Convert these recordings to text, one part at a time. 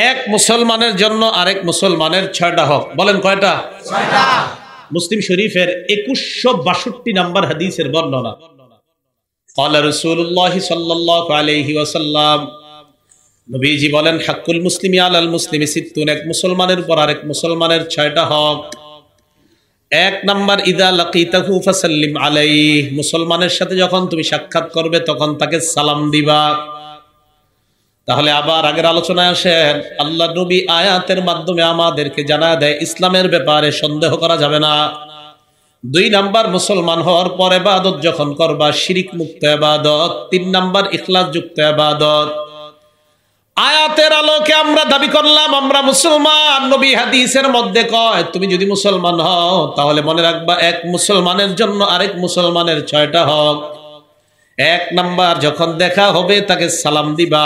এক মুসলমানের জন্য আরেক মুসলমানের 6টা হক। বলেন কয়টা? 6টা। মুসলিম শরীফের 2162 নম্বর হাদিসের বর্ণনা। ক্বালা রাসূলুল্লাহ সাল্লাল্লাহু আলাইহি ওয়াসাল্লাম, নবীজি বলেন, হাক্কুল মুসলিমি আলাল মুসলিমি সিত্তুন, এক মুসলমানের উপর আরেক মুসলমানের 6টা হক। 1 নাম্বার, ইদা লাকিতাহু ফাসাল্লিম আলাইহি, মুসলমানের সাথে যখন তুমি সাক্ষাৎ করবে তখন তাকে সালাম দিবা। তাহলে আবার আগের আলোচনায় আসেন, আল্লাহ নবী আয়াতের মাধ্যমে আমাদেরকে জানা দেয় ইসলামের ব্যাপারে সন্দেহ করা যাবে না। 2 নাম্বার, মুসলমান হওয়ার পর ইবাদত যখন করবা শিরিক মুক্ত ইবাদত। 3 নাম্বার, ইখলাস যুক্ত ইবাদত। আয়াতের আলোকে আমরা দাবি করলাম আমরা মুসলমান। নবী হাদিসের মধ্যে কয় তুমি যদি মুসলমান হও তাহলে মনে রাখবা এক মুসলমানের জন্য আরেক মুসলমানের 6টা হক। 1 নাম্বার, যখন দেখা হবে তাকে সালাম দিবা।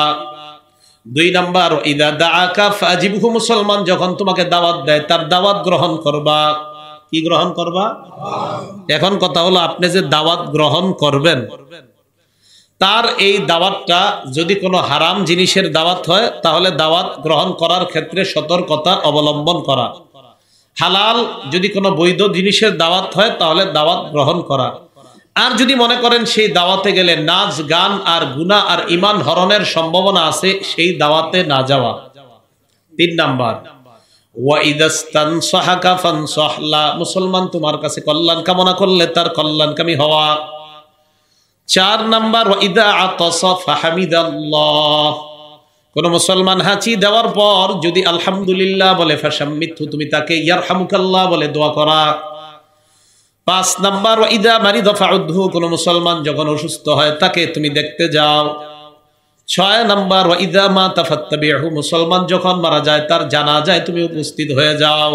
2 নাম্বার, ইদা দাআকা ফাজিবহু, মুসলমান যখন তোমাকে দাওয়াত দেয় তার দাওয়াত গ্রহণ করবা। কি গ্রহণ করবা? এখন কথা হলো, আপনি যে দাওয়াত গ্রহণ করবেন তার এই দাওয়াতটা যদি কোনো হারাম জিনিসের দাওয়াত হয় তাহলে দাওয়াত গ্রহণ করার ক্ষেত্রে সতর্কতা অবলম্বন করা। হালাল যদি কোনো বৈধ জিনিসের দাওয়াত হয় তাহলে দাওয়াত গ্রহণ করা। আর যদি মনে করেন সেই দাওয়াতে গেলে নাচ গান আর গুনাহ আর ঈমান হরণের সম্ভাবনা আছে, সেই দাওয়াতে না যাওয়া। 3 নাম্বার, ওয়া ইদাস্তানসাহাকা ফানসাহলা, মুসলমান তোমার কাছে কল্যাণ কামনা করলে তার কল্যাণকামী হওয়া। 4 নাম্বার, ওয়া ইদা আতাসা ফাহামিদাল্লাহ, কোন মুসলমান হাঁচি দেওয়ার পর যদি আলহামদুলিল্লাহ বলে ফাশাম্মিতহু, তুমি তাকে ইয়ারহামুকাল্লাহ বলে দোয়া করা। 5 নাম্বার, ওয়া ইদা মারিদা ফাউদহু, কোন মুসলমান যখন অসুস্থ হয় তাকে তুমি দেখতে যাও। 6 নাম্বার, ওয়া ইদা মাতা ফাত্তাবিহু, মুসলমান যখন মারা যায় তার জানাজায় তুমি উপস্থিত হয়ে যাও।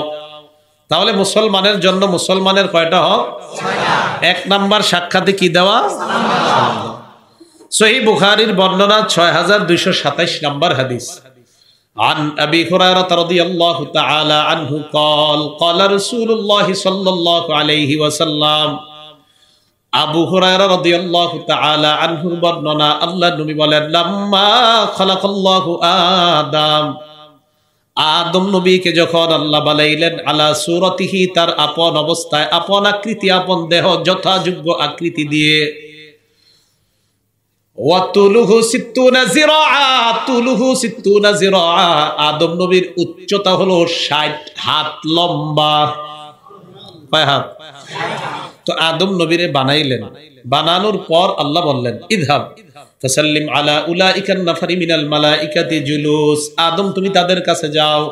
তাহলে মুসলমানের জন্য মুসলমানের কয়টা হক? 6টা। 1 নাম্বার, সাক্ষাতে কি দেওয়া? সালাম দেওয়া। সহিহ বুখারীর বর্ণনা 6227 নম্বর হাদিস। عن أبي هريرة رضي الله تعالى عنه قال قال رسول الله صلى الله عليه وسلم, আবু হুরায়রা রাদিয়াল্লাহু তাআলা আনহুর বর্ণনা, আল্লাহর নবী বলেন, লাম্মা খালাকাল্লাহু আদম নবীকে যখন আল্লাহ বানাইলেন, আলা সূরাতিহি, তার আপন অবস্থায়, আপন আকৃতি, আপন দেহ, যথাযোগ্য আকৃতি দিয়ে। ওয়া তুলুহু 60 জিরাআ, তুলুহু 60 জিরাআ, আদম নবীর উচ্চতা হলো 60 হাত লম্বা। কয় হাত? তো আদম নবীরে বানাইলেন, বানানোর পর আল্লাহ বললেন, ইযহাব ফাসাল্লিম আলা উলাইকান নাফারি মিনাল মালাইকাতি জুলুস, আদম তুমি তাদের কাছে যাও,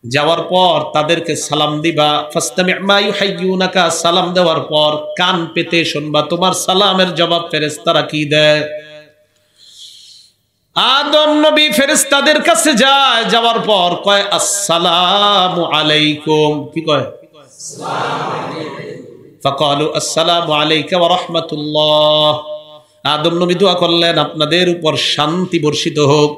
যাওয়ার পর তাদেরকে সালাম দিবা। ফাসতামি' মা ইউহাইয়ুনাকা, সালাম দেওয়ার পর কান পেতে শুনবা তোমার সালামের জবাব ফেরেশতারা কি দেয়। আদম নবী ফেরেশতাদের কাছে যায়, যাওয়ার পর কয় আসসালামু আলাইকুম, কি কয়? আসসালামু আলাইকুম। ফাকালু আসসালামু আলাইকা ওয়া রাহমাতুল্লাহ, আদম নবী দোয়া করলেন আপনাদের উপর শান্তি বর্ষিত হোক।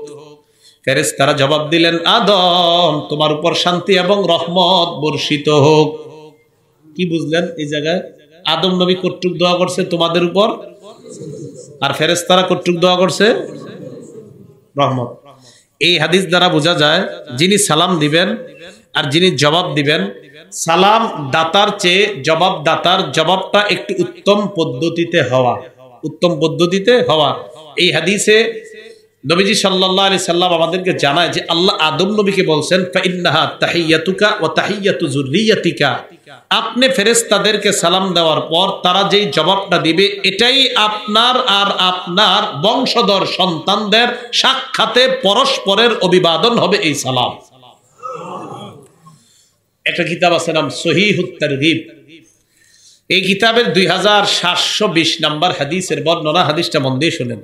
ফেরেশতারা জবাব দিলেন, আদম তোমার উপর শান্তি এবং রহমত বর্ষিত হোক। কি বুঝলেন এই জায়গায়? আদম নবী কর্তৃক দোয়া করছে তোমাদের উপর, আর ফেরেশতারা কর্তৃক দোয়া করছে রহমত। এই হাদিস দ্বারা বোঝা যায় যিনি সালাম দিবেন আর যিনি জবাব দিবেন, সালাম দাতার চেয়ে জবাব দাতার জবাবটা একটি উত্তম পদ্ধতিতে হওয়া, উত্তম পদ্ধতিতে হওয়া। এই হাদিসে নবীজি সাল্লাল্লাহু আলাইহি সাল্লাম আমাদেরকে জানায় যে আল্লাহ আদম নবীকে বলছেন, ফাইন্নাহা তাহিয়াতুকা ওয়া তাহিয়াতু যুররিয়াতিকা, আপনি ফেরেশতাদেরকে সালাম দেওয়ার পর তারা যেই জবাবটা দিবে এটাই আপনার আর আপনার বংশধর সন্তানদের সাক্ষাতে পরস্পরের অভিবাদন হবে এই সালাম। একটা কিতাব আছে নাম সহিহুত তারগীব, এই কিতাবের 2720 নম্বর হাদিসের বর্ণনা, হাদিসটা মন দিয়ে শুনেন।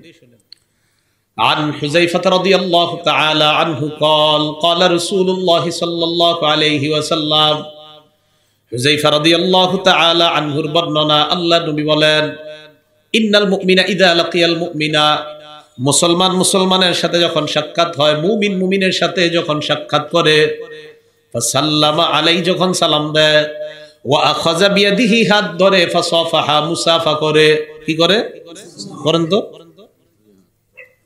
عن حذيفة رضي الله تعالى عنه قال قال رسول الله صلى الله عليه وسلم, হুযায়ফা রাদিয়াল্লাহু তাআলা আনহুর বর্ণনা, আল্লাহর নবী বলেন, ইন্নাল মুমিনা ইযা লাকিয়াল মুমিনা, মুসলমান মুসলমানের সাথে যখন সাক্ষাৎ হয়, মুমিন মুমিনের সাথে যখন সাক্ষাৎ করে, ফাসাল্লামা আলাইহি, যখন সালাম দেয়, ওয়া আখাযা বিয়াদিহি, হাত ধরে, ফাসাফাহা, মুসাফা করে। কি করে? করেন তো,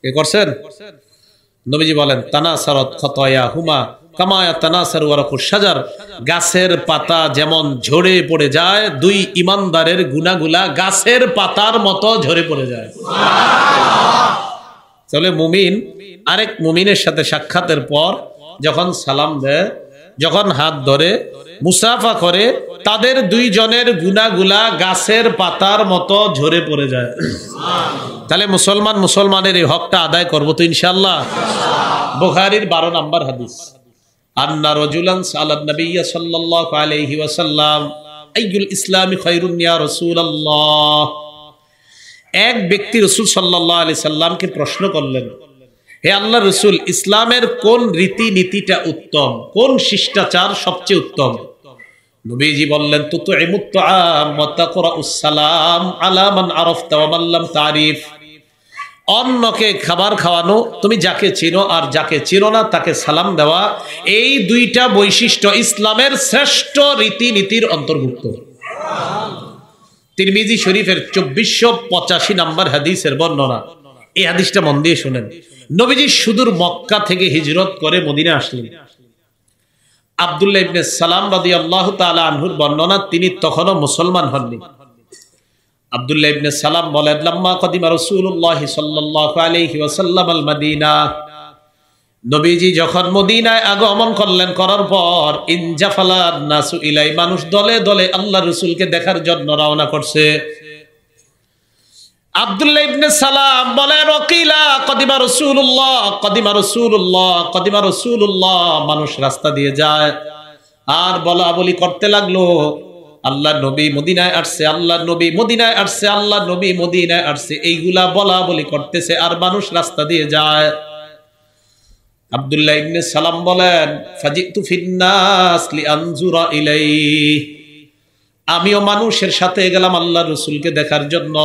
কে করছেন? নবীজি বলেন তানাসারাত খাতায়াহুমা কামা ইয়াতানাসারু ওয়ারাকুশ শাজার, গাছের পাতা যেমন ঝরে পড়ে যায়, দুই ঈমানদারের গুনাহগুলা গাছের পাতার মতো ঝরে পড়ে যায়। তাহলে মুমিন আরেক মুমিনের সাথে সাক্ষাতের পর যখন সালাম দেয়, যখন হাত ধরে মুসাফা করে, তাদের দুইজনের গুনাহগুলা গাছের পাতার মতো ঝরে পড়ে যায়। তাহলে মুসলমানের এই হকটা আদায় করবো তো ইনশাআল্লাহ। বুখারীর 12 নম্বর হাদিস, আন্না রাজুলান সালান নবী সাল্লাল্লাহু আলাইহি ওয়াসাল্লাম আইয়ুল ইসলামি খায়রুন ইয়া রাসূলুল্লাহ। এক ব্যক্তি রাসূল সাল্লাল্লাহু আলাইহি সাল্লামকে প্রশ্ন করলেন, হে আল্লাহর রাসূল, ইসলামের কোন রীতিনীতিটা উত্তম, কোন শিষ্টাচার সবচেয়ে উত্তম? নবীজি বললেন, তুতইমুত তাআম ওয়া তাকরাউস সালাম আলা মান আরাফতা ওয়া মান লাম তারিফ। অন্যকে খাবার খাওয়ানো, তুমি যাকে চিনো আর যাকে চিনো না তাকে সালাম দেওয়া, এই দুইটা বৈশিষ্ট্য ইসলামের শ্রেষ্ঠ রীতিনীতির অন্তর্ভুক্ত। তিরমিজি শরীফের 2485 নম্বর হাদিসের বর্ণনা। এই হাদিসটা মন দিয়ে শুনেন। নবীজি সুদূর মক্কা থেকে হিজরত করে মদিনা আসলেন। আব্দুল্লাহ ইবনে সালাম রাদিয়াল্লাহু তাআলা আনহুর বর্ণনা, তিনি তখনও মুসলমান হননি। আব্দুল্লাহ ইবনে সালাম বলেন, লাম্মা কদিমা রাসূলুল্লাহ সাল্লাল্লাহু আলাইহি ওয়াসাল্লাম আল মদিনা, নবীজি যখন মদিনায় আগমন করলেন, করার পর ইনজাফালান নাসু ইলাই, মানুষ দলে দলে আল্লাহর রাসূলকে দেখার জন্য রওনা করছে। আব্দুল্লাহ ইবনে সালাম বলেন, ওয়াকিলা কদিমা রাসূলুল্লাহ কদিমা রাসূলুল্লাহ কদিমা রাসূলুল্লাহ, মানুষ রাস্তা দিয়ে যায় আর বলা বলি করতে লাগলো, আল্লাহর নবী মদিনায় আসছে, আল্লাহর নবী মদিনায় আসছে, আল্লাহর নবী মদিনায় আসছে, এইগুলা বলা বলি করতেছে আর মানুষ রাস্তা দিয়ে যায়। আব্দুল্লাহ ইবনে সালাম বলেন, ফাজিতু ফিন্নাস লিআনজুরা ইলাইহি, আমিও মানুষের সাথে গেলাম আল্লাহর রাসূলকে দেখার জন্য।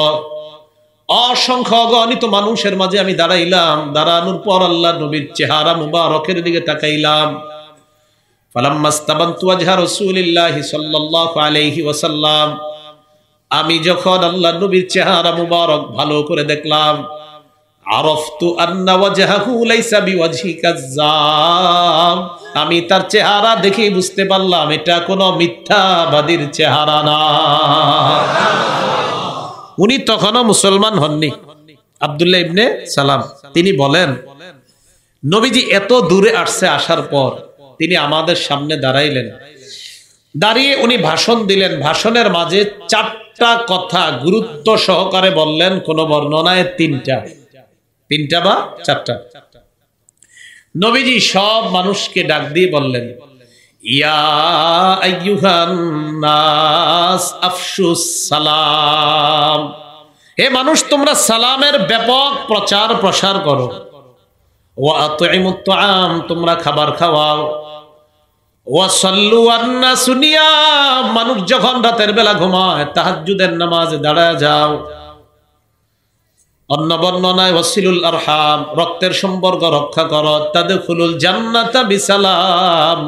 অসংখ্য অগণিত মানুষের মাঝে আমি দাঁড়াইলাম, দাঁড়ানোর পর আল্লাহর নবীর চেহারা মুবারকের দিকে তাকাইলাম। ফালাম্মাস্তাবানতু ওয়াজহা রাসূলিল্লাহি সাল্লাল্লাহু আলাইহি ওয়াসাল্লাম, আমি যখন আল্লাহর নবীর চেহারা মুবারক ভালো করে দেখলাম, আরাফতু আন্না ওয়াজহাহু লাইসা বিওয়াজহি কাজ্জাব, আমি তার চেহারা দেখে বুঝতে পারলাম এটা কোনো মিথ্যাবাদীর চেহারা না। উনি তখনও মুসলমান হননি, আব্দুল্লাহ ইবনে সালাম। তিনি বলেন, নবীজি এত দূরে আসছে, আসার পর তিনি আমাদের সামনে দাঁড়াইলেন, দাঁড়িয়ে উনি ভাষণ দিলেন। ভাষণের মাঝে 4টা কথা গুরুত্ব সহকারে বললেন, কোন বর্ণনায় 3টা বা 4টা। নবীজি সব মানুষকে ডাক দিয়ে বললেন, ইয়া আইয়ুহান নাস আফশুস সালাম, হে মানুষ, তোমরা সালামের ব্যাপক প্রচার প্রসার করো। ওয়া আতইমুত তাআম, তোমরা খাবার খাওয়াও। ওয়া সাল্লু আন-নাসু নিয়াম, মানুষ যখন রাতের বেলা ঘুমায় তাহাজ্জুদের নামাজে দাঁড়ায় যাও। অন্য বর্ণনায় ওয়াসিলুল আরহাম, রক্তের সম্পর্ক রক্ষা করো। তাদখুলুল জান্নাতা বিসালাম,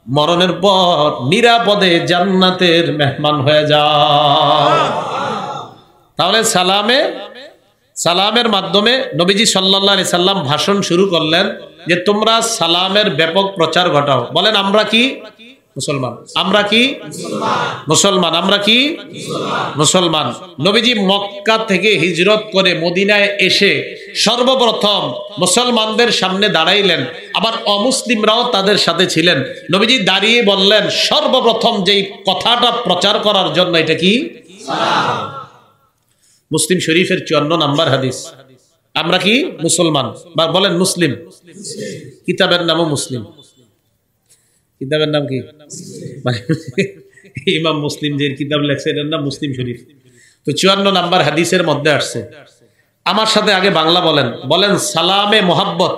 মরণের পর নিরাপদে জান্নাতের মেহমান হয়ে যাও। তাহলে সালামের মাধ্যমে নবীজি সাল্লাল্লাহু আলাইহি সাল্লাম ভাষণ শুরু করলেন যে তোমরা সালামের ব্যাপক প্রচার ঘটাও। বলেন, আমরা কি মুসলমান? আমরা কি মুসলমান? আমরা কি মুসলমান? নবীজি মক্কা থেকে হিজরত করে মদিনায় এসে সর্বপ্রথম মুসলমানদের সামনে দাঁড়াইলেন, আবার অমুসলিমরাও তাদের সাথে ছিলেন। নবীজি দাঁড়িয়ে বললেন, সর্বপ্রথম যেই কথাটা প্রচার করার জন্য, এটা কি? মুসলিম শরীফের 54 নম্বর হাদিস। আমরা কি মুসলমান? বলেন মুসলিম। কিতাবের নামও মুসলিম। কিতাবের নাম কি? ইমাম মুসলিম যে কিতাব লেখছে এটার নাম মুসলিম শরীফ। তো 54 নম্বর হাদিসের মধ্যে আসছে। আমার সাথে আগে বাংলা বলেন, বলেন সালামে মোহাব্বত,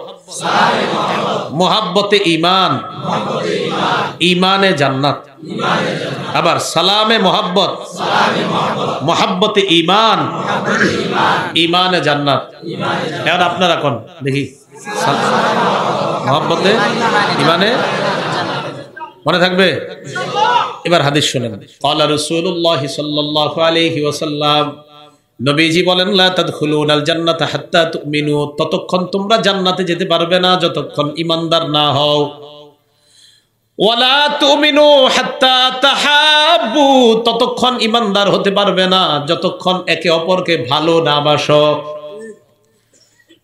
মোহাব্বতে ঈমান, ঈমানে জান্নাত। আবার সালামে মোহাব্বত, মোহাব্বতে ঈমান, ঈমানে জান্নাত। এখন আপনারা কোন দেখি, মোহাব্বতে ঈমানে, মনে থাকবে? এবার হাদিস শুনেন। ক্বালা রাসূলুল্লাহ সাল্লাল্লাহু আলাইহি ওয়াসাল্লাম, নবীজি বলেন লা তাদখুলুনাল জান্নাতা হাত্তা তুমিনু, ততক্ষণ তোমরা জান্নাতে যেতে পারবে না যতক্ষণ ঈমানদার না হও। ওয়ালা তুমিনু হাত্তা তাহাব্বু, ততক্ষণ ঈমানদার হতে পারবে না যতক্ষণ একে অপরকে ভালো না বাসো।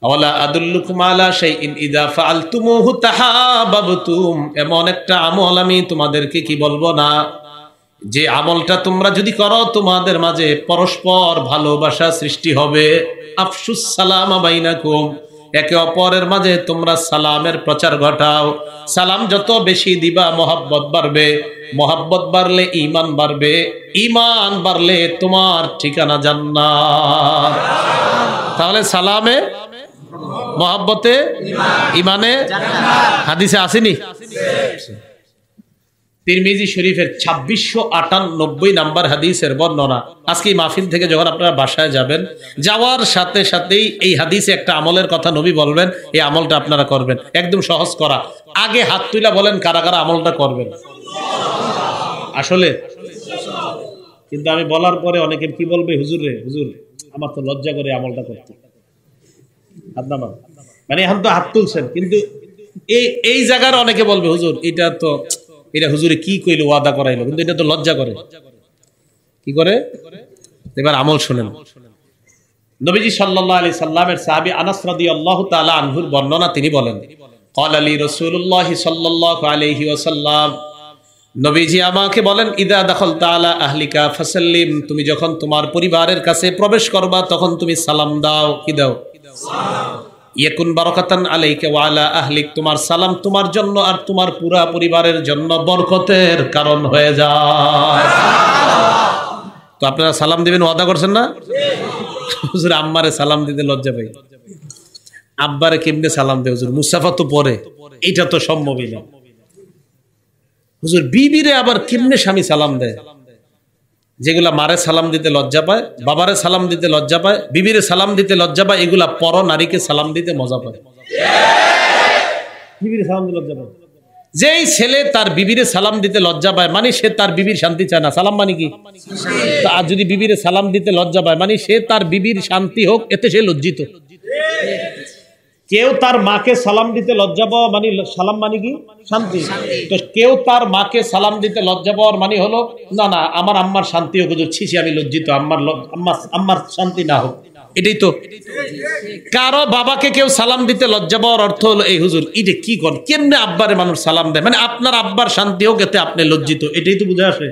ওয়ালা আদুল্লুকুম আলা শাইইন ইযা ফাআলতুমুহু তাহাব্বাবতুম, এমন একটা আমল আমি তোমাদেরকে কি বলবো না, যে আমলটা তোমরা যদি করো তোমাদের মাঝে পরস্পর ভালোবাসা সৃষ্টি হবে। আফশুস সালামা বাইনাকুম, একে অপরের মাঝে তোমরা সালামের প্রচার ঘটাও। সালাম যত বেশি দিবা মহব্বত বাড়বে, মহব্বত বাড়লে ঈমান বাড়বে, ঈমান বাড়লে তোমার ঠিকানা জান্নাত। তাহলে সালামে, মহব্বতে, ঈমানে, হাদিসে আসেনি? তিরমিজি শরীফের 2698 নাম্বার হাদিসের বর্ণনা। আজকে মাহফিল থেকে যখন আপনারা বাসায় যাবেন, যাওয়ার সাথে সাথেই এই হাদিসে একটা আমলের কথা নবী বলবেন, এই আমলটা আপনারা করবেন। একদম সহজ করা। আগে হাত তুলে বলেন কারা কারা আমলটা করবেন। আসলে কিন্তু আমি বলার পরে অনেকে কি বলবে, হুজুর রে, হুজুর আমার তো লজ্জা করে আমলটা করতে। আপনার মানে এখন তো হাত তুলছেন, কিন্তু এই জায়গার অনেকে বলবে হুজুর এটা হুজুরে কি কইলো, ওয়াদা করাইলো, কিন্তু এটা তো লজ্জা করে। কি করে? এবার আমল শুনেন। নবীজি সাল্লাল্লাহু আলাইহি সাল্লামের সাহাবী আনাস রাদিয়াল্লাহু তাআলা আনহুর বর্ণনা, তিনি বলেন ক্বালা লি রাসূলুল্লাহ সাল্লাল্লাহু আলাইহি ওয়াসাল্লাম, নবীজি আমাকে বলেন ইদা দাখালতা আলা আহলিকা ফাসাল্লিম, তুমি যখন তোমার পরিবারের কাছে প্রবেশ করবা তখন তুমি সালাম দাও। কি দাও? সালাম। ইয়াকুন বারাকাতান আলাইকা ওয়া আলা আহলিক, তোমার সালাম তোমার জন্য আর তোমার পুরা পরিবারের জন্য বরকতের কারণ হয়ে যায়। তো আপনারা সালাম দিবেন, ওয়াদা করছেন না? হুজুর আম্মারে সালাম দিতে লজ্জা পাই, আব্বারে কেমনে সালাম দেয় হুজুর, মুসাফা তো পরে, এটা তো সম্ভবই না। হুজুর বিবিরে আবার কেমনে স্বামী সালাম দেয়? যেগুলা মারে সালাম দিতে লজ্জা পায়, বাবারে সালাম দিতে লজ্জা পায়, বিবিরে সালাম দিতে লজ্জা পায়, এগুলা পর নারীকে সালাম দিতে মজা পায়। বিবিরে সালাম দিতে লজ্জা পায়। যেই ছেলে তার বিবিরে সালাম দিতে লজ্জা পায়, মানে সে তার বিবির শান্তি চায় না। সালাম মানে কি? আর যদি বিবিরে সালাম দিতে লজ্জা পায়, মানে সে তার বিবির শান্তি হোক, এতে সে লজ্জিত। কেউ তার মাকে সালাম দিতে লজ্জা পাওয়া মানে, সালাম মানে কি? শান্তি। তো কেউ তার মাকে সালাম দিতে লজ্জা পাওয়ার মানে হলো না না আমার আম্মার শান্তি হোক, ছিছি আমি লজ্জিত, আম্মার শান্তি না হোক। এটাই তো। কারো বাবাকে কেউ সালাম দিতে লজ্জা পাওয়ার অর্থ হলো এই হুজুর এটা কি কর, কেমনে আব্বারে মানুষ সালাম দেয়, মানে আপনার আব্বার শান্তি হোক, এতে আপনি লজ্জিত। এটাই তো বুঝে আসে।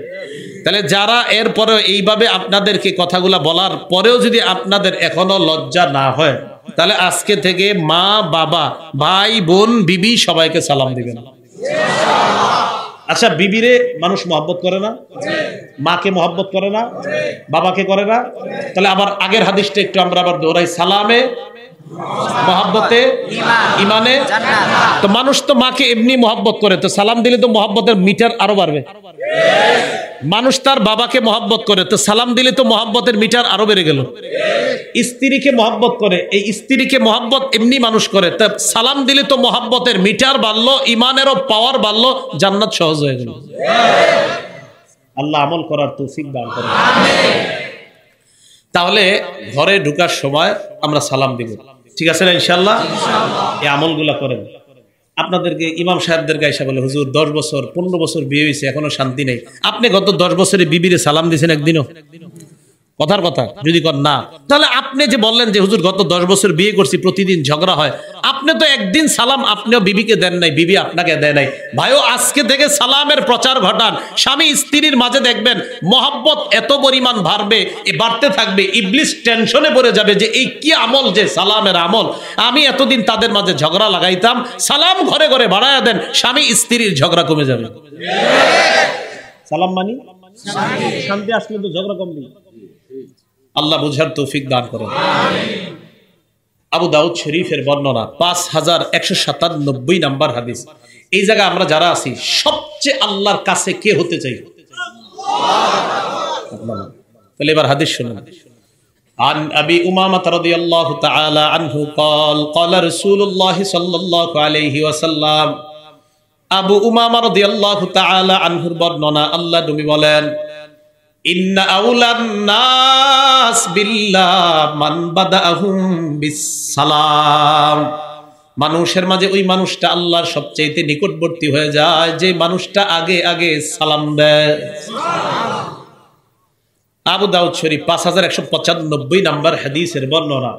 তাহলে যারা এরপরে এইভাবে আপনাদেরকে কথাগুলা বলার পরেও যদি আপনাদের এখনো লজ্জা না হয়, তাহলে আজকে থেকে মা, বাবা, ভাই, বোন, বিবি সবাইকে সালাম দিবেন। আচ্ছা, বিবিরে মানুষ মহব্বত করে না? মাকে মহব্বত করে না? বাবাকে করে না? তাহলে আবার আগের হাদিসটা একটু আমরা আবার দৌড়াই। সালামে, মহব্বতে, ইমানে। তো মানুষ তো মাকে এমনি মহব্বত করে, তো সালাম দিলে তো মহব্বতের মিটার আরো বাড়বে। মানুষ তার বাবাকে মহব্বত করে, তো সালাম দিলে তো মহব্বতের মিটার আরো বেড়ে গেল। স্ত্রীকে মহব্বত করে, এই স্ত্রীকে মহব্বত এমনি মানুষ করে, তা সালাম দিলে তো মহব্বতের মিটার বাড়লো, ইমানেরও পাওয়ার বাড়লো, জান্নাত সহজ হয়ে গেল। আল্লাহ আমল করার তৌফিক দান করেন। তাহলে ঘরে ঢোকার সময় আমরা সালাম দিব, ঠিক আছে না? ইনশাআল্লাহ এই আমলগুলা করেন। আপনাদেরকে ইমাম সাহেবদের গায়ে বলে হুজুর 10 বছর 15 বছর বিয়ে হয়েছে এখনো শান্তি নেই। আপনি গত 10 বছরে বিবিরে সালাম দিয়েছেন একদিনও? কথার কথা যদি কর না, তাহলে আপনি যে বললেন যে হুজুর গত 10 বছর বিয়ে করছি প্রতিদিন ঝগড়া হয়, আপনি তো একদিন সালাম আপনিও বিবিকে দেন নাই, বিবি আপনাকে দেয় নাই। ভাইও আজকে থেকে সালামের প্রচার ঘটান। স্বামী স্ত্রীর মাঝে দেখবেন মহব্বত এত পরিমাণ বাড়বে, বাড়তে থাকবে। ইবলিস টেনশনে পড়ে যাবে যে এই কি আমল, যে সালামের আমল, আমি এতদিন তাদের মাঝে ঝগড়া লাগাইতাম, সালাম ঘরে ঘরে বাড়ায়া দেন, স্বামী স্ত্রীর ঝগড়া কমে যাবে। সালাম মানি শান্তি আসলে তো ঝগড়া কমবে। আল্লাহ বুঝার তৌফিক দান করেন। আবু দাউদ শরীফের বর্ণনা 5197 নাম্বার হাদিস। এই জায়গায় আমরা যারা আছি সবচেয়ে আল্লাহর কাছে কে হতে চাই? তাহলে এবার হাদিস শুনুন। عن أبي أمامة رضي الله تعالى عنه قال قال رسول الله صلى الله عليه وسلم আবু উমামা রাদিয়াল্লাহু তাআলা আনহুর বর্ণনা, আল্লাহ নবী বলেন ইন্না আউলান নাস বিল্লাহ মান বাদাহুম বিসসালাম, মানুষের মাঝে ওই মানুষটা আল্লাহর সবচেয়ে নিকটবর্তী হয়ে যায় যে মানুষটা আগে আগে সালাম দেয়। আবু দাউদ শরীফ 5195 নম্বর হাদিসের বর্ণনা।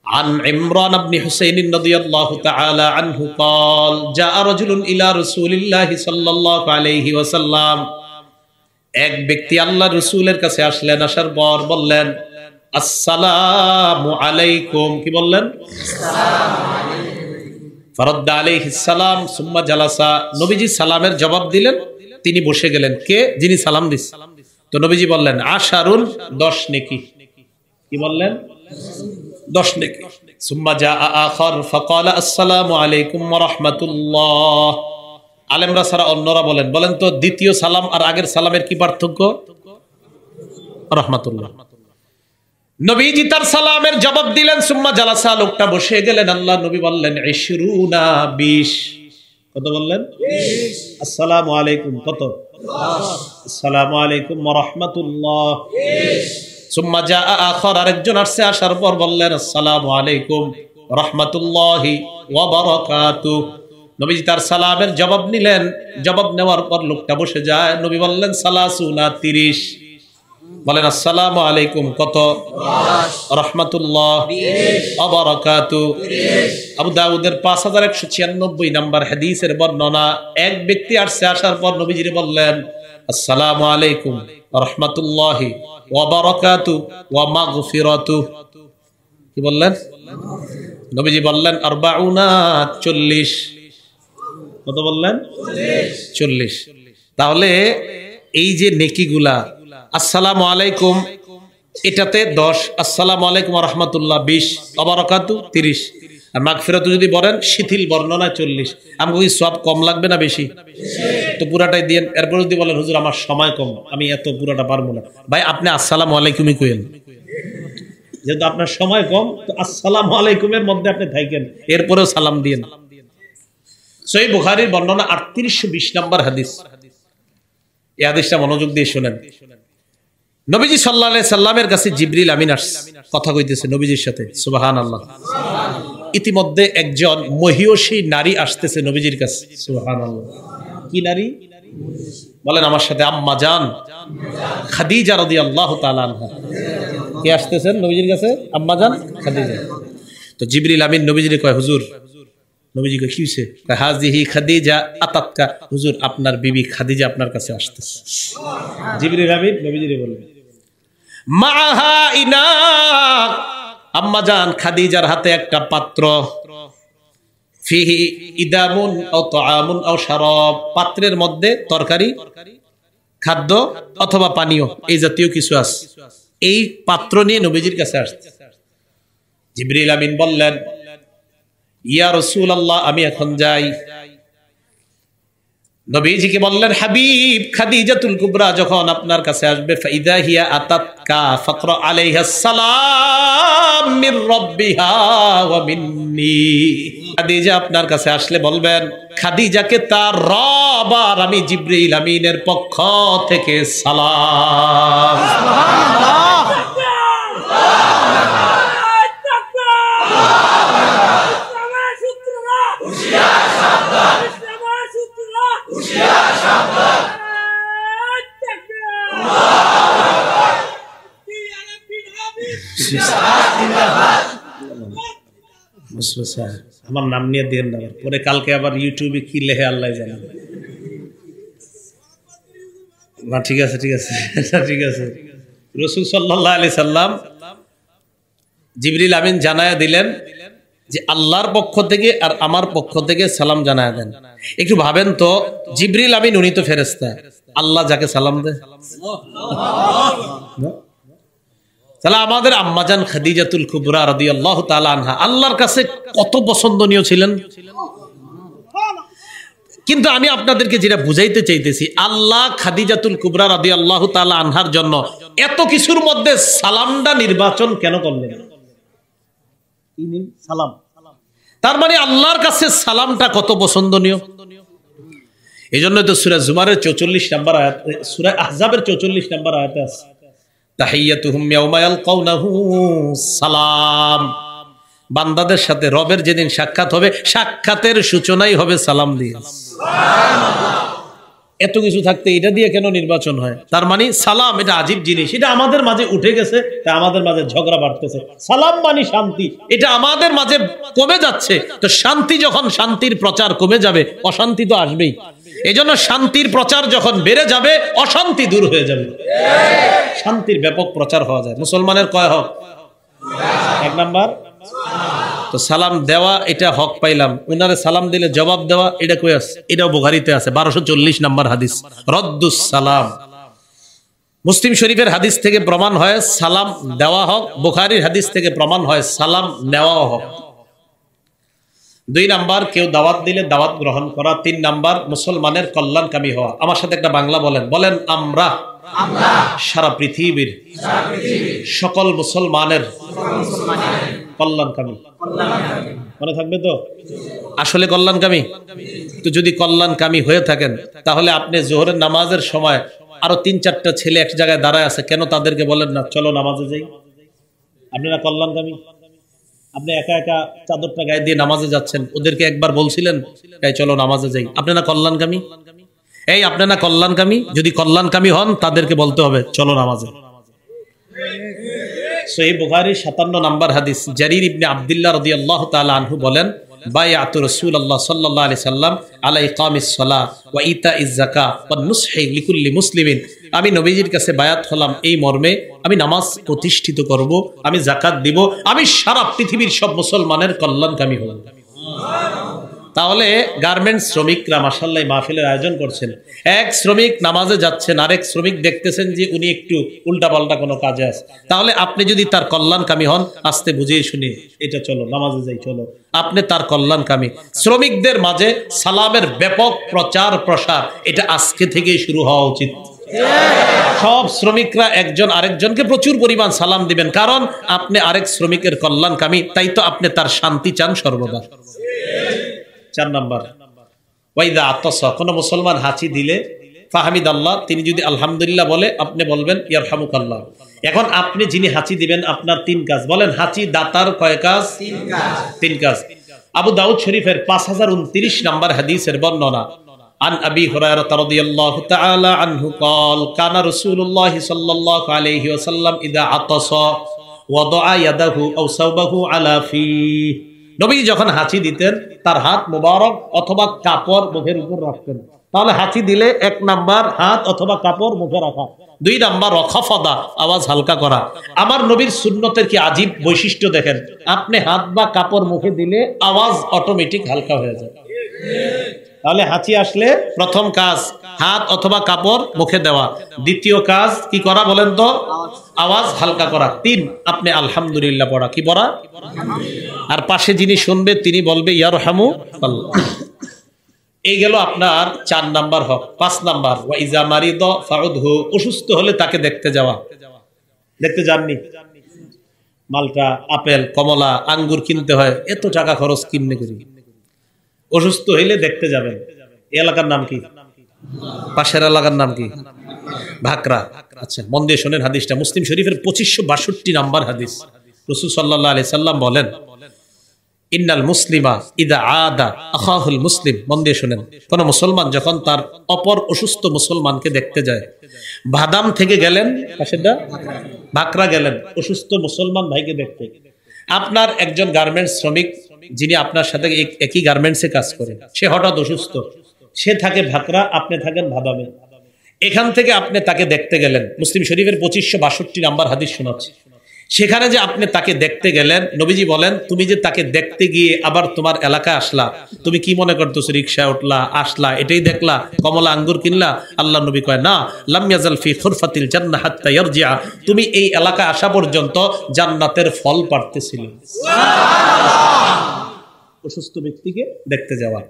عن عمران بن حسين رضي الله تعالى عنه قال جاء رجل إلى رسول الله صلى الله عليه وسلم, এক ব্যক্তি আল্লাহর রাসূলের কাছে আসলেন, আসার পর বললেন আসসালামু আলাইকুম, কি বললেন? আসসালামু আলাইকুম। ফারাদ্দা আলাইহিস সালাম সুম্মা জালাসা, নবীজি সালামের জবাব দিলেন, তিনি বসে গেলেন। কে? যিনি সালাম দিছেন। তো নবীজি বললেন আশারুন, 10 নেকি। কি বললেন? 10 নেকি। সুম্মা জাআ আখার ফাকালা আসসালামু আলাইকুম ওয়া রাহমাতুল্লাহ। আলেমরা ছাড়া অন্যরা বলেন তো দ্বিতীয় সালাম আর আগের সালামের কি পার্থক্য? রাহমাতুল্লাহ। নবীজি তার সালামের জবাব দিলেন, সুম্মা জালাসা, লোকটা বসে গেলেন। আল্লাহ নবী বললেন 20 কত বললেন? 20। আসসালামু আলাইকুম কত? 10। আসসালামু আলাইকুম ওয়া রাহমাতুল্লাহ 20। সুম্মা জাআ আখার, আরেকজন আসছে, আসার পর বললেন আসসালামু আলাইকুম ওয়া রাহমাতুল্লাহি ওয়া বারাকাতুহু। নবীজি তার সালামের জবাব নিলেন, জবাব নেওয়ার পর লোকটা বসে যায়। নবী বললেন সালাসুনা 30। বলেন আসসালামু আলাইকুম কত? 10। রাহমাতুল্লাহ 20 ওয়া বারাকাতুহু 30। আবু দাউদের 5196 নম্বর হাদিসের বর্ণনা। এক ব্যক্তি আসছে, আসার পর নবীজি বললেন আসসালামু আলাইকুম ওয়া রাহমাতুল্লাহি ওয়া বারাকাতুহু ওয়া মাগফিরাতুহু। কি বললেন? নবীজি বললেন 40। কত বললেন? 40। তাহলে এই যে নেকিগুলা, আসসালামু আলাইকুম এটাতে 10, আসসালামু আলাইকুম ওয়া রাহমাতুল্লাহ 20, ওয়া বারাকাতুহু 30, আর মাগফিরাতু যদি বলেন শিথিল বর্ণনা 40। আমাকে কি সওয়াব কম লাগবে না বেশি? তো পুরাটাই দিয়েন। এরপর যদি বলেন হুজুর আমার সময় কম, আমি এত পুরাটা পারবো না, ভাই আপনি আসসালামু আলাইকুমই কইেন। যেহেতু আপনার সময় কম, তো আসসালামু আলাইকুমের মধ্যে আপনি থাকেন, এরপরেও সালাম দিয়েন। সহিহ বুখারীর বর্ণনা 3820 নম্বর হাদিস। এই হাদিসটা মনোযোগ দিয়ে শুনেন। নবীজি সাল্লাল্লাহু আলাইহি সাল্লামের কাছে জিবরিল আমিন আসছে, কথা কইতেছে নবীজির সাথে। সুবহানাল্লাহ। ইতিমধ্যে একজন মহিয়সী নারী আসতেছে নবীজির কাছে। সুবহানাল্লাহ। কি নারী? বলেন আমার সাথে, আম্মা জান খাদিজা রাদিয়াল্লাহু তাআলা আনহা। কে আসতেছেন নবীজির কাছে? আম্মা জান খাদিজা। তো জিবরিল আমিন নবীজিকে কয় হুজুর, নবীজি কয় কি হইছে? কয় হাযিহি খাদিজা আতাতকা, হুজুর আপনার বিবি খাদিজা আপনার কাছে আসতেছে। জিবরিল আমিন নবীজিকে বললেন মাআহা ইনা, আম্মা জান খাদিজার হাতে একটা পাত্র, ফিহি ইদামুন আও তাআমুন আও শারাব, পাত্রের মধ্যে তরকারি, খাদ্য অথবা পানীয় এই জাতীয় কিছু আছে। এই পাত্র নিয়ে নবীজির কাছে আসছে। জিবরিল আমিন বললেন ইয়া রাসূলুল্লাহ, আমি এখন যাই। নবীজিকে বললেন হাবিব খাদিজাতুল কুবরা যখন আপনার কাছে আসবে, ফাইদা হিয়া আতাতকা ফাকরা আলাইহাস সালাম মির রাব্বিহা ওয়া মিন্নি। খাদিজা আপনার কাছে আসলে বলবেন খাদিজাকে তার রব আর আমি জিবরিল আমিনের পক্ষ থেকে সালাম। সুবহানাল্লাহ। আমার নাম নিয়ে দেন না, পরে কালকে আবার ইউটিউবে কি লেখে আল্লাহ জানে। না ঠিক আছে ঠিক আছে ঠিক আছে। রাসূল সাল্লাল্লাহু আলাইহি সাল্লাম জিবরিল আমিন জানায়া দিলেন যে আল্লাহর পক্ষ থেকে আর আমার পক্ষ থেকে সালাম জানায়া দেন। একটু ভাবেন তো, জিবরিল আমিন উনি তো ফেরেশতা, আল্লাহ যাকে সালাম দেয়। তাহলে আমাদের আম্মাজান খাদিজাতুল কুবরা রাদিয়াল্লাহু তাআলা আনহা আল্লাহর কাছে কত পছন্দনীয় ছিলেন। কিন্তু আমি আপনাদেরকে যেটা বুঝাইতে চাইতেছি, আল্লাহ খাদিজাতুল কুবরা রাদিয়াল্লাহু তাআলা আনহার জন্য এত কিছুর মধ্যে সালামটা নির্বাচন কেন করলেন? সালাম, তার মানে আল্লাহর কাছে সালামটা কত পছন্দনীয়। এই জন্য তো সূরা জুমারের 44 নম্বর আয়াত, সূরা আহজাবের 44 নম্বর আয়াতে আছে তাহিয়াতুহুম ইয়াওমা ইয়ালকাউনাহু সালাম। বান্দাদের সাথে রবের যেদিন সাক্ষাৎ হবে, সাক্ষাতের সূচনাই হবে সালাম দিয়ে। এত কিছু থাকতে এটা দিয়ে কেন নির্বাচন হয়? তার মানে সালাম এটা আজীব জিনিস, এটা আমাদের মাঝে উঠে গেছে, তা আমাদের মাঝে ঝগড়া বাড়তেছে। সালাম মানে শান্তি, এটা আমাদের মাঝে কমে যাচ্ছে। তো শান্তি যখন, শান্তির প্রচার কমে যাবে, অশান্তি তো আসবেই। এই জন্য শান্তির প্রচার যখন বেড়ে যাবে, অশান্তি দূর হয়ে যাবে, শান্তির ব্যাপক প্রচার হওয়া যায়। মুসলমানের কয় হক? এক নাম্বার তো সালাম দেওয়া, এটা হক পাইলাম। উনারে সালাম দিলে জবাব দেওয়া, এটা কই আছে? এটাও বুখারীতে আছে 1240 নম্বর হাদিস, রদ্দুস সালাম। মুসলিম শরীফের হাদিস থেকে প্রমাণ হয় সালাম দেওয়া হক, বুখারীর হাদিস থেকে প্রমাণ হয় সালাম নেওয়াও হক। 2 নাম্বার কেউ দাওয়াত দিলে দাওয়াত গ্রহণ করা। 3 নাম্বার মুসলমানের কল্যাণকামী হওয়া। আমার সাথে একটা বাংলা বলেন, বলেন আমরা সারা পৃথিবীর সকল মুসলমানের কল্যাণকামী। মনে থাকবে তো? আসলে কল্যাণকামী তো যদি কল্যাণকামী হয়ে থাকেন, তাহলে আপনি জোহরের নামাজের সময় আরো 3-4টা ছেলে এক জায়গায় দাঁড়ায় আছে, কেন তাদেরকে বলেন না চলো নামাজে যাই? আপনারা কল্যাণকামী? আপনি একা একা চাদরটা গায়ে দিয়ে নামাজে যাচ্ছেন, ওদেরকে একবার বলছিলেন এই চলো নামাজে যাই? আপনারা কল্যাণকামী? এই আপনারা কল্যাণকামী? যদি কল্যাণকামী হন, তাদেরকে বলতে হবে চলো নামাজে। সহিহ বুখারী 57 নম্বর হাদিস, জারীর ইবনে আব্দুল্লাহ রাদিয়াল্লাহু তাআলা আনহু বলেন, বায়াতু রাসূলুল্লাহ সাল্লাল্লাহু আলাইহি সাল্লাম আলা ইকামিস সালাহ ওয়া ইতাইজ যাকাত ওয়া নুসহি লিকুল্লি মুসলিমিন। আমি নবীজির কাছে বায়াত হলাম এই মর্মে, আমি নামাজ প্রতিষ্ঠিত করব, আমি যাকাত দিব, আমি সারা পৃথিবীর সব মুসলমানের কল্যাণকামী হব। তাহলে গার্মেন্টস শ্রমিকরা মাশাআল্লাহ মাহফিলের আয়োজন করছেন, এক শ্রমিক নামাজে যাচ্ছেন, আরেক শ্রমিক দেখতেছেন যে উনি একটু উল্টাপাল্টা কোনো কাজে আছে, তাহলে আপনি যদি তার কল্যাণকামী হন, আস্তে বুঝিয়ে শুনে এটা চলো নামাজে যাই চলো, আপনি তার কল্যাণকামী। শ্রমিকদের মাঝে সালামের ব্যাপক প্রচার প্রসার, এটা আজকে থেকেই শুরু হওয়া উচিত। সব শ্রমিকরা একজন আরেকজনকে প্রচুর পরিমাণ সালাম দিবেন, কারণ আপনি আরেক শ্রমিকের কল্যাণকামী, তাই তো আপনি তার শান্তি চান সর্বদা। 4 নাম্বার ওয়াইদা আতাসা, কোন মুসলমান হাঁচি দিলে ফাহামিদাল্লাহ, তিনি যদি আলহামদুলিল্লাহ বলে, আপনি বলবেন ইয়ারহামুকাল্লাহ। এখন আপনি যিনি হাঁচি দিবেন, আপনার 3 কাজ। বলেন হাঁচি দাতার কয় কাজ? 3 কাজ। আবু দাউদ শরীফের 5029 নম্বর হাদিসের বর্ণনা, আন আবি হুরায়রা রাদিয়াল্লাহু তাআলা আনহু قال كان رسول الله صلى الله عليه وسلم اذا عطس وضع يده او ثوبه على فيه। নবী যখন হাঁচি দিতেন, তার হাত মোবারক অথবা কাপড় মুখের উপর রাখতেন। তাহলে হাঁচি দিলে 1 নাম্বার হাত অথবা কাপড় মুখে রাখা, 2 নাম্বার রখাফদা, আওয়াজ হালকা করা। আমার নবীর সুন্নতের কি আজীব বৈশিষ্ট্য দেখেন, আপনি হাত বা কাপড় মুখে দিলে আওয়াজ অটোমেটিক হালকা হয়ে যায়। তাহলে হাঁচি আসলে প্রথম কাজ হাত অথবা কাপড় মুখে দেওয়া, দ্বিতীয় কাজ কি করা বলেন তো? আওয়াজ হালকা করা। 3 আপনি আলহামদুলিল্লাহ পড়া। কি পড়া? আর পাশে যিনি শুনবে তিনি বলবে ইয়ারহামুকাল্লাহ। এই গেল আপনার 4 নাম্বার হক। 5 নাম্বার ওয়া ইজা মারিদ ফাউদহু, অসুস্থ হলে তাকে দেখতে যাওয়া। দেখতে যাননি? মালটা, আপেল, কমলা, আঙ্গুর কিনতে হয়, এত টাকা খরচ কিনে করি, অসুস্থ হইলে দেখতে যাবেন। এই এলাকার নাম কি? পাশের এলাকার নাম কি? ভাকরা। আচ্ছা মন দিয়ে শোনেন হাদিসটা, মুসলিম শরীফের 2562 নম্বর হাদিস। রাসূল সাল্লাল্লাহু আলাইহি সাল্লাম বলেন, ইন্নাল মুসলিমা ইদা আদা আখাহুল মুসলিম। মন দিয়ে শোনেন, কোন মুসলমান যখন তার অপর অসুস্থ মুসলমানকে দেখতে যায়, বাদাম থেকে গেলেন, পাশেরটা ভাকরা গেলেন অসুস্থ মুসলমান ভাইকে দেখতে। আপনার একজন গার্মেন্টস শ্রমিক যিনি আপনার সাথে একই গার্মেন্টসে কাজ করে, সে হঠাৎ অসুস্থ, সে থাকে ভাকরা, আপনি থাকেন বাদামে। এখান থেকে আপনি তাকে দেখতে গেলেন, মুসলিম শরীফের 2562 নম্বর হাদিস শোনাচ্ছি। সেখানে যে আপনি তাকে দেখতে গেলেন, নবীজি বলেন, তুমি যে তাকে দেখতে গিয়ে আবার তোমার এলাকা আসলা, তুমি কি মনে করতেছো রিকশায় উঠলা আসলা এটাই দেখলা, কমলা আঙ্গুর কিনলা? আল্লাহ নবী কয় না, লাম ইয়াজাল ফি খুরফাতিল জান্নাহ হাত্তা ইয়ারজিআ, তুমি এই এলাকা আসা পর্যন্ত জান্নাতের ফল পাড়তেছিলে। অসুস্থ ব্যক্তিকে দেখতে যাওয়া।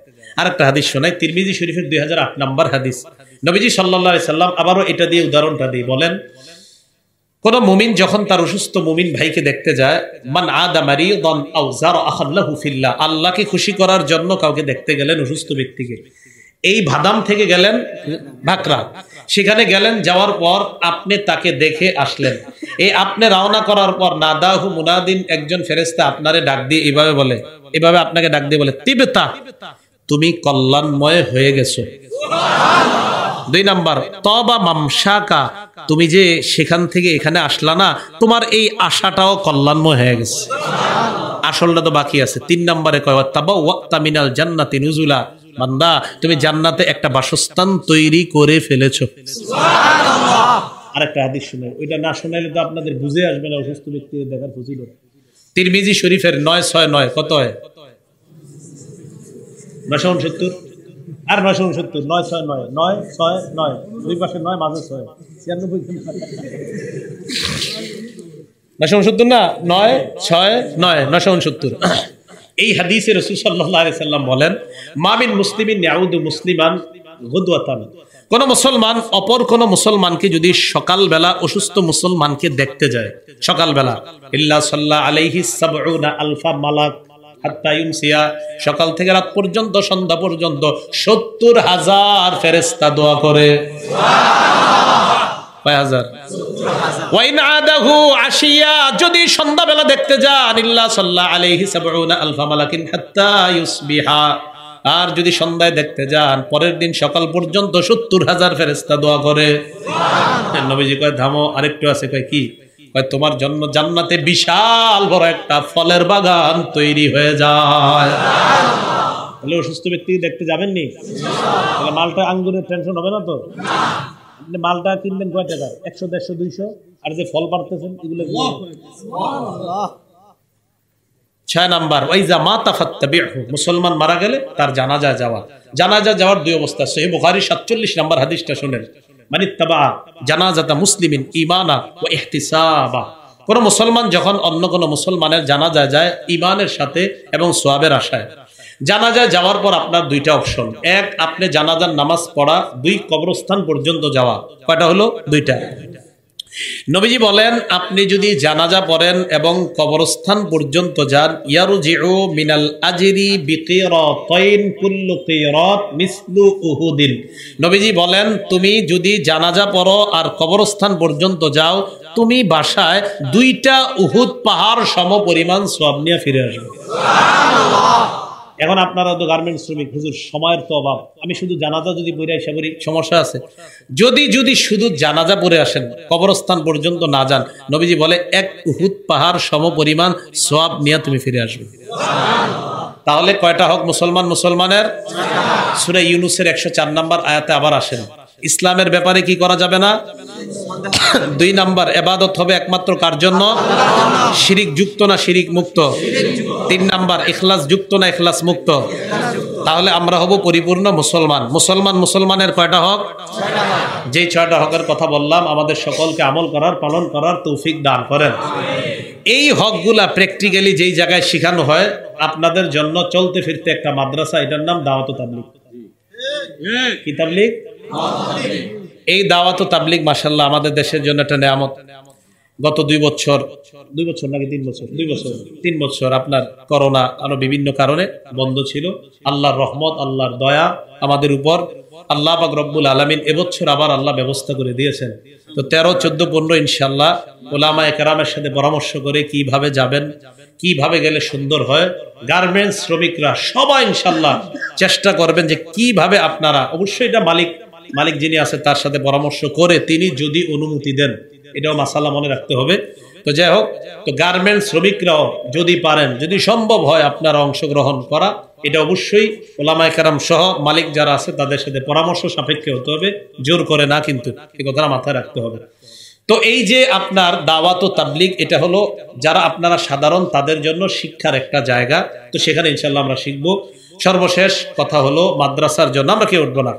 আরেকটা হাদিস শোনাই, তিরমিজি শরীফের 2008 নম্বর হাদিস। নবীজি সাল্লাল্লাহু আলাইহি সাল্লাম আবারও এটা দিয়ে উদাহরণটা দিয়ে বলেন, কোন মুমিন যখন তার অসুস্থ মুমিন ভাইকে দেখতে যায়, মান আদা মারিদান আও যারা আখাল্লাহু ফিল্লাহ, আল্লাহকে খুশি করার জন্য কাউকে দেখতে গেলেন অসুস্থ ব্যক্তিকে, এই ভাদাম থেকে গেলেন ভাকরা, সেখানে গেলেন, যাওয়ার পর আপনি তাকে দেখে আসলেন। এই আপনি রওনা করার পর নাদাহু মুনাদিন, একজন ফেরেশতা আপনারে ডাক দিয়ে এইভাবে বলে, এভাবে আপনাকে ডাক দিয়ে বলে, তিবতা, তুমি কল্যাণময় হয়ে গেছো। দুই নাম্বার, তবা মামশাকা, তুমি যে সেখান থেকে এখানে আসলা না, তোমার এই আশাটাও কল্যাণময় হয়ে গেছে। আসলটা তো বাকি আছে। তিন নম্বরে কয় তাবাওয়াতা মিনাল জান্নাতি নুজুলা, বান্দা তুমি জান্নাতে একটা বাসস্থান তৈরি করে ফেলেছো। সুবহানাল্লাহ। আরেকটা হাদিস শুনে, ওইটা না শোনাইলে তো আপনাদের বুঝে আসবে না অসুস্থ ব্যক্তিদের দেখার ফজিলত। তিরমিজি শরীফের 969 কত হয়? 969 আর 969 969 969, দুই পাশে 9 মাঝে 6, 969 না, 969 969। এই হাদিসে রাসূল সাল্লাল্লাহু আলাইহি সাল্লাম বলেন, মামিন মুসলিমিন ইয়াউদু মুসলিমান গুদওয়াতান, কোন মুসলমান অপর কোন মুসলমানকে যদি সকালবেলা অসুস্থ মুসলমানকে দেখতে যায় সকালবেলা, ইল্লা সাল্লাল্লাহু আলাইহি সাবউনা আলফা মালাক হাত্তা ইউমসিয়া, সকাল থেকে রাত পর্যন্ত, সন্ধ্যা পর্যন্ত 70,000 ফেরেশতা দোয়া করে। সুবহানাল্লাহ। কয় হাজার? 70,000। ওয়া ইন আদাহু আশিয়া, যদি সন্ধ্যাবেলা দেখতে যান, ইল্লা সাল্লাল্লাহু আলাইহি সাবউনা আলফা মালাকিন হাত্তা ইউসবিহা, আর যদি সন্ধ্যায় দেখতে যান, পরের দিন সকাল পর্যন্ত 70,000 ফেরেশতা দোয়া করে। সুবহানাল্লাহ। নবীজি কয় থামো, আরেকটু আছে। কয় কি? কয় তোমার জন্য জান্নাতে বিশাল বড় একটা ফলের বাগান তৈরি হয়ে যায়। সুবহানাল্লাহ। তাহলে অসুস্থ ব্যক্তি দেখতে যাবেন নি? তাহলে মালটা আঙ্গুরের টেনশন হবে না তো? আপনি মালটা কিনবেন কয় টাকা? 100 150 200, আর যে ফল পারতেছেন এগুলো। সুবহানাল্লাহ। 6 নাম্বার, ওয়াইজা মাতা ফাত্তাবিহু, মুসলমান মারা গেলে তার জানাজা যাওয়া। জানাজা যাওয়ার দুই অবস্থা। সহিহ বুখারী 47 নাম্বার হাদিসটা শুনেন, মানিত্তাবা জানাজাতা মুসলিমিন ঈমানা ওয়া ইহতিসাবা, কোন মুসলমান যখন অন্য কোন মুসলমানের জানাজা যায় ঈমানের সাথে এবং সওয়াবের আশায়। জানাজা যাওয়ার পর আপনার দুইটা অপশন, এক আপনি জানাজার নামাজ পড়া, দুই কবরস্থান পর্যন্ত যাওয়া। কয়টা হলো? দুইটা। নবীজি বলেন, আপনি যদি জানাজা পড়েন এবং কবরস্থান পর্যন্ত যান, ইয়ারজিউ মিনাল আজরি বিকিরাতাইন কুল্লু কিরাত মিসলু উহুদিন। নবীজি বলেন, তুমি যদি জানাজা পড়ো আর কবরস্থান পর্যন্ত যাও, তুমি বাসায় 2টা উহুদ পাহাড় সম পরিমাণ সওয়াব নিয়ে ফিরে আসবে। সুবহানাল্লাহ। এখন আপনারা তো গার্মেন্টস শ্রমিক, হুজুর সময়ের তো অভাব, আমি শুধু জানাজা যদি পড়ে আসা করি, সমস্যা আছে। যদি শুধু জানাজা পড়ে আসেন, কবরস্থান পর্যন্ত না যান, নবীজি বলে 1 উহুদ পাহাড় সম পরিমাণ সওয়াব নিয়ে তুমি ফিরে আসবে। তাহলে কয়টা হক মুসলমানের? সূরা ইউনূসের 104 নম্বর আয়াতে আবার আসেন, ইসলামের ব্যাপারে কি করা যাবে না? 2 নাম্বার, ইবাদত হবে একমাত্র কার জন্য? শিরিক যুক্ত না শিরিক মুক্ত? 3 নাম্বার, ইখলাস যুক্ত না ইখলাস মুক্ত? তাহলে আমরা হব পরিপূর্ণ মুসলমান। মুসলমানের কয়টা হক? 6টা হক। যেই 6টা হকের কথা বললাম, আমাদের সকলকে আমল করার, পালন করার তৌফিক দান করেন। এই হকগুলা প্র্যাকটিক্যালি যেই জায়গায় শেখানো হয়, আপনাদের জন্য চলতে ফিরতে একটা মাদ্রাসা, এটার নাম দাওয়াত ও তাবলীগ। কি তাবলীগ? এই দাওয়াত ও তাবলীগ মাশাআল্লাহ আমাদের দেশের জন্য একটা নিয়ামত। গত 2 বছর নাকি 3 বছর আপনার করোনা আরো বিভিন্ন কারণে বন্ধ ছিল। আল্লাহর রহমত, আল্লাহর দয়া আমাদের উপর। আল্লাহ পাক রব্বুল আলামিন এবছর আবার আল্লাহ ব্যবস্থা করে দিয়েছেন। তো 13, 14, 15 ইনশাআল্লাহ উলামায়ে কেরামের সাথে পরামর্শ করে কিভাবে যাবেন, কিভাবে গেলে সুন্দর হয়। গার্মেন্টস শ্রমিকরা সবাই ইনশাআল্লাহ চেষ্টা করবেন যে কিভাবে আপনারা, অবশ্যই এটা মালিক যিনি আছে তার সাথে পরামর্শ করে তিনি যদি অনুমতি দেন, এটাও মাসালা মনে রাখতে হবে। তো যাই হোক, তো গার্মেন্টস শ্রমিকরাও যদি পারেন, যদি সম্ভব হয় আপনারা অংশগ্রহণ করা, এটা অবশ্যই উলামায়ে কেরাম সহ মালিক যারা আছে তাদের সাথে পরামর্শ সাপেক্ষে হতে হবে, জোর করে না, কিন্তু এই কথাটা মাথায় রাখতে হবে। তো এই যে আপনার দাওয়াত ও তাবলীগ, এটা হলো যারা আপনারা সাধারণ তাদের জন্য শিক্ষার একটা জায়গা। তো সেখানে ইনশাআল্লাহ আমরা শিখবো। সর্বশেষ কথা হলো, মাদ্রাসার জন্য আমরা কেউ উঠবো না।